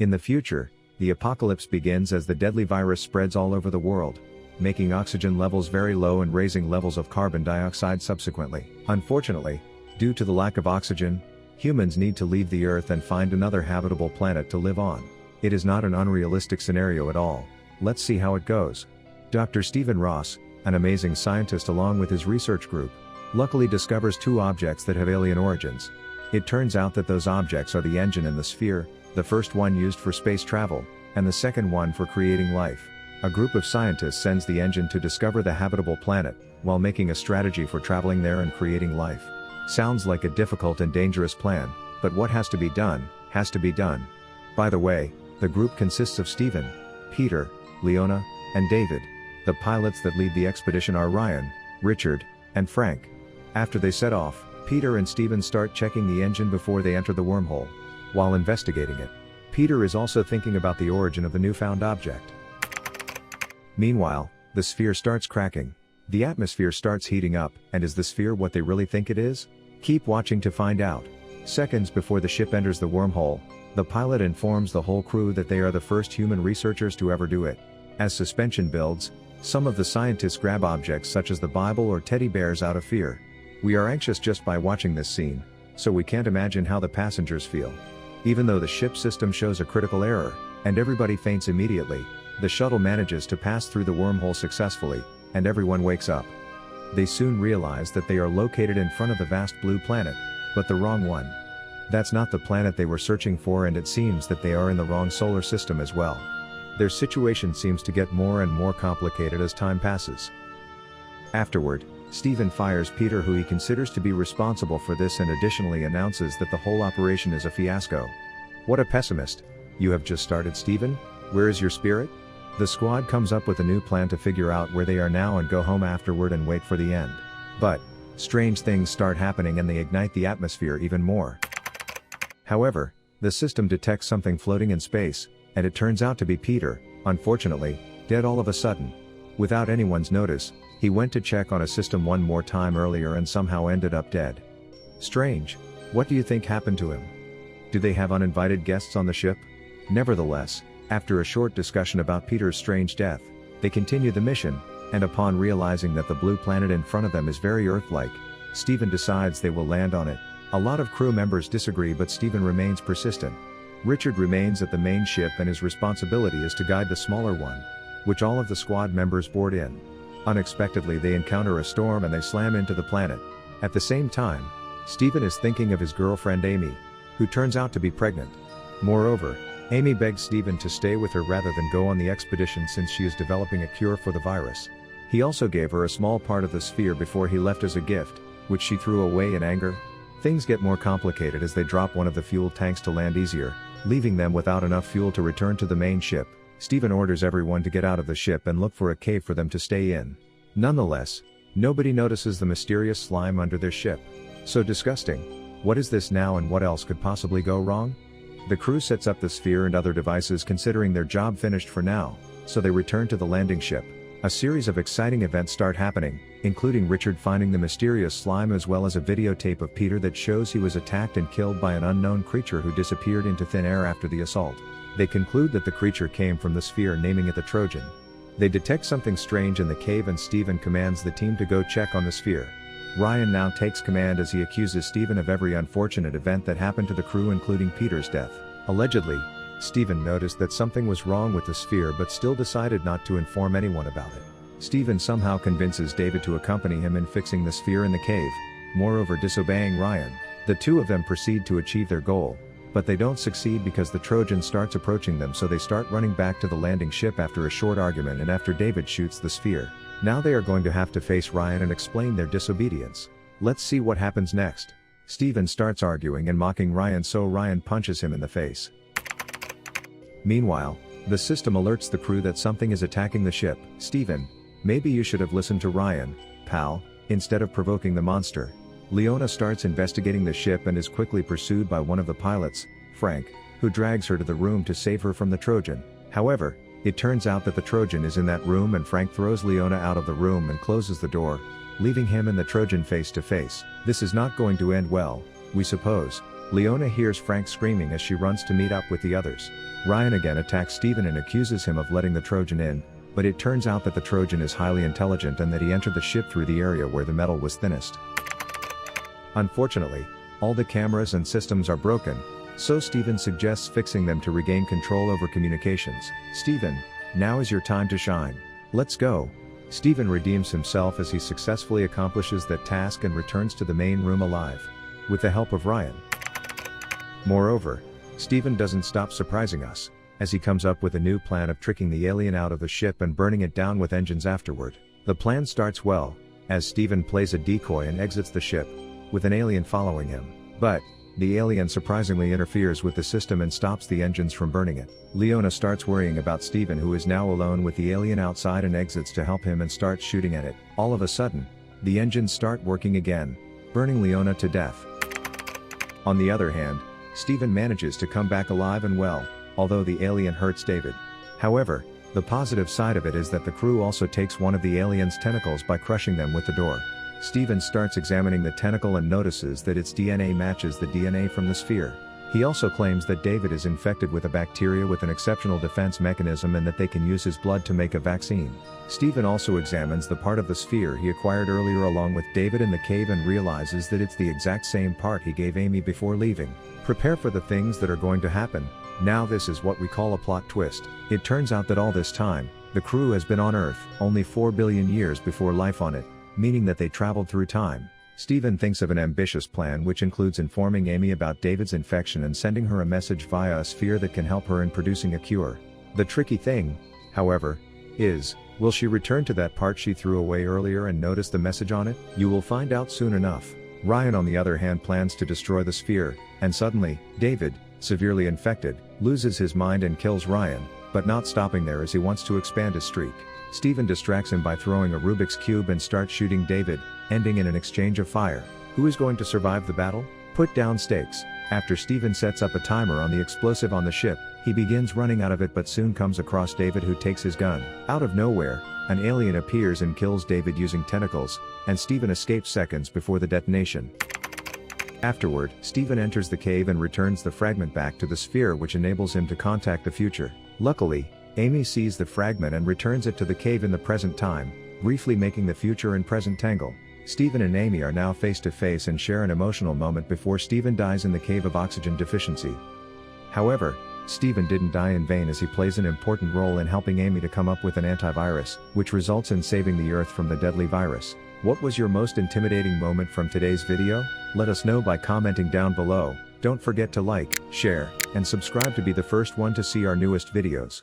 In the future, the apocalypse begins as the deadly virus spreads all over the world, making oxygen levels very low and raising levels of carbon dioxide subsequently. Unfortunately, due to the lack of oxygen, humans need to leave the Earth and find another habitable planet to live on. It is not an unrealistic scenario at all. Let's see how it goes. Dr. Stephen Ross, an amazing scientist along with his research group, luckily discovers two objects that have alien origins. It turns out that those objects are the engine and the sphere, the first one used for space travel, and the second one for creating life. A group of scientists sends the engine to discover the habitable planet, while making a strategy for traveling there and creating life. Sounds like a difficult and dangerous plan, but what has to be done, has to be done. By the way, the group consists of Stephen, Peter, Leona, and David. The pilots that lead the expedition are Ryan, Richard, and Frank. After they set off, Peter and Stephen start checking the engine before they enter the wormhole. While investigating it, Peter is also thinking about the origin of the newfound object. Meanwhile, the sphere starts cracking. The atmosphere starts heating up, and is the sphere what they really think it is? Keep watching to find out. Seconds before the ship enters the wormhole, the pilot informs the whole crew that they are the first human researchers to ever do it. As suspension builds, some of the scientists grab objects such as the Bible or teddy bears out of fear. We are anxious just by watching this scene, so we can't imagine how the passengers feel. Even though the ship system shows a critical error, and everybody faints immediately, the shuttle manages to pass through the wormhole successfully, and everyone wakes up. They soon realize that they are located in front of the vast blue planet, but the wrong one. That's not the planet they were searching for, and it seems that they are in the wrong solar system as well. Their situation seems to get more and more complicated as time passes. Afterward, Stephen fires Peter, who he considers to be responsible for this, and additionally announces that the whole operation is a fiasco. What a pessimist. You have just started, Stephen? Where is your spirit? The squad comes up with a new plan to figure out where they are now and go home afterward and wait for the end. But, strange things start happening and they ignite the atmosphere even more. However, the system detects something floating in space, and it turns out to be Peter, unfortunately, dead all of a sudden. Without anyone's notice, he went to check on a system one more time earlier and somehow ended up dead. Strange. What do you think happened to him? Do they have uninvited guests on the ship? Nevertheless, after a short discussion about Peter's strange death, they continue the mission, and upon realizing that the blue planet in front of them is very Earth-like, Stephen decides they will land on it. A lot of crew members disagree, but Stephen remains persistent. Richard remains at the main ship, and his responsibility is to guide the smaller one, which all of the squad members board in. Unexpectedly, they encounter a storm and they slam into the planet. At the same time, Stephen is thinking of his girlfriend Amy, who turns out to be pregnant. Moreover, Amy begs Stephen to stay with her rather than go on the expedition since she is developing a cure for the virus. He also gave her a small part of the sphere before he left as a gift, which she threw away in anger. Things get more complicated as they drop one of the fuel tanks to land easier, leaving them without enough fuel to return to the main ship. Stephen orders everyone to get out of the ship and look for a cave for them to stay in. Nonetheless, nobody notices the mysterious slime under their ship. So disgusting. What is this now, and what else could possibly go wrong? The crew sets up the sphere and other devices, considering their job finished for now, so they return to the landing ship. A series of exciting events start happening, including Richard finding the mysterious slime as well as a videotape of Peter that shows he was attacked and killed by an unknown creature who disappeared into thin air after the assault. They conclude that the creature came from the sphere, naming it the Trojan. They detect something strange in the cave and Stephen commands the team to go check on the sphere. Ryan now takes command as he accuses Stephen of every unfortunate event that happened to the crew, including Peter's death. Allegedly, Stephen noticed that something was wrong with the sphere but still decided not to inform anyone about it. Stephen somehow convinces David to accompany him in fixing the sphere in the cave, moreover disobeying Ryan. The two of them proceed to achieve their goal, but they don't succeed because the Trojan starts approaching them, so they start running back to the landing ship after a short argument and after David shoots the sphere. Now they are going to have to face Ryan and explain their disobedience. Let's see what happens next. Stephen starts arguing and mocking Ryan, so Ryan punches him in the face. Meanwhile, the system alerts the crew that something is attacking the ship. Stephen, maybe you should have listened to Ryan, pal, instead of provoking the monster. Leona starts investigating the ship and is quickly pursued by one of the pilots, Frank, who drags her to the room to save her from the Trojan. However, it turns out that the Trojan is in that room, and Frank throws Leona out of the room and closes the door, leaving him and the Trojan face to face. This is not going to end well, we suppose. Leona hears Frank screaming as she runs to meet up with the others. Ryan again attacks Steven and accuses him of letting the Trojan in, but it turns out that the Trojan is highly intelligent and that he entered the ship through the area where the metal was thinnest. Unfortunately, all the cameras and systems are broken, so Steven suggests fixing them to regain control over communications. "Steven, now is your time to shine. Let's go." Steven redeems himself as he successfully accomplishes that task and returns to the main room alive, with the help of Ryan. Moreover, Steven doesn't stop surprising us, as he comes up with a new plan of tricking the alien out of the ship and burning it down with engines afterward. The plan starts well, as Steven plays a decoy and exits the ship, with an alien following him. But, the alien surprisingly interferes with the system and stops the engines from burning it. Leona starts worrying about Steven, who is now alone with the alien outside, and exits to help him and starts shooting at it. All of a sudden, the engines start working again, burning Leona to death. On the other hand, Steven manages to come back alive and well, although the alien hurts David. However, the positive side of it is that the crew also takes one of the alien's tentacles by crushing them with the door. Steven starts examining the tentacle and notices that its DNA matches the DNA from the sphere. He also claims that David is infected with a bacteria with an exceptional defense mechanism and that they can use his blood to make a vaccine. Steven also examines the part of the sphere he acquired earlier along with David in the cave and realizes that it's the exact same part he gave Amy before leaving. Prepare for the things that are going to happen. Now this is what we call a plot twist. It turns out that all this time, the crew has been on Earth only 4 billion years before life on it, meaning that they traveled through time. Steven thinks of an ambitious plan which includes informing Amy about David's infection and sending her a message via a sphere that can help her in producing a cure. The tricky thing, however, is, will she return to that part she threw away earlier and notice the message on it? You will find out soon enough. Ryan on the other hand plans to destroy the sphere, and suddenly, David, severely infected, loses his mind and kills Ryan, but not stopping there as he wants to expand his streak. Steven distracts him by throwing a Rubik's Cube and starts shooting David, ending in an exchange of fire. Who is going to survive the battle? Put down stakes. After Steven sets up a timer on the explosive on the ship, he begins running out of it but soon comes across David, who takes his gun. Out of nowhere, an alien appears and kills David using tentacles, and Steven escapes seconds before the detonation. Afterward, Steven enters the cave and returns the fragment back to the sphere, which enables him to contact the future. Luckily, Amy sees the fragment and returns it to the cave in the present time, briefly making the future and present tangle. Steven and Amy are now face to face and share an emotional moment before Steven dies in the cave of oxygen deficiency. However, Steven didn't die in vain, as he plays an important role in helping Amy to come up with an antivirus, which results in saving the Earth from the deadly virus. What was your most intimidating moment from today's video? Let us know by commenting down below. Don't forget to like, share, and subscribe to be the first one to see our newest videos.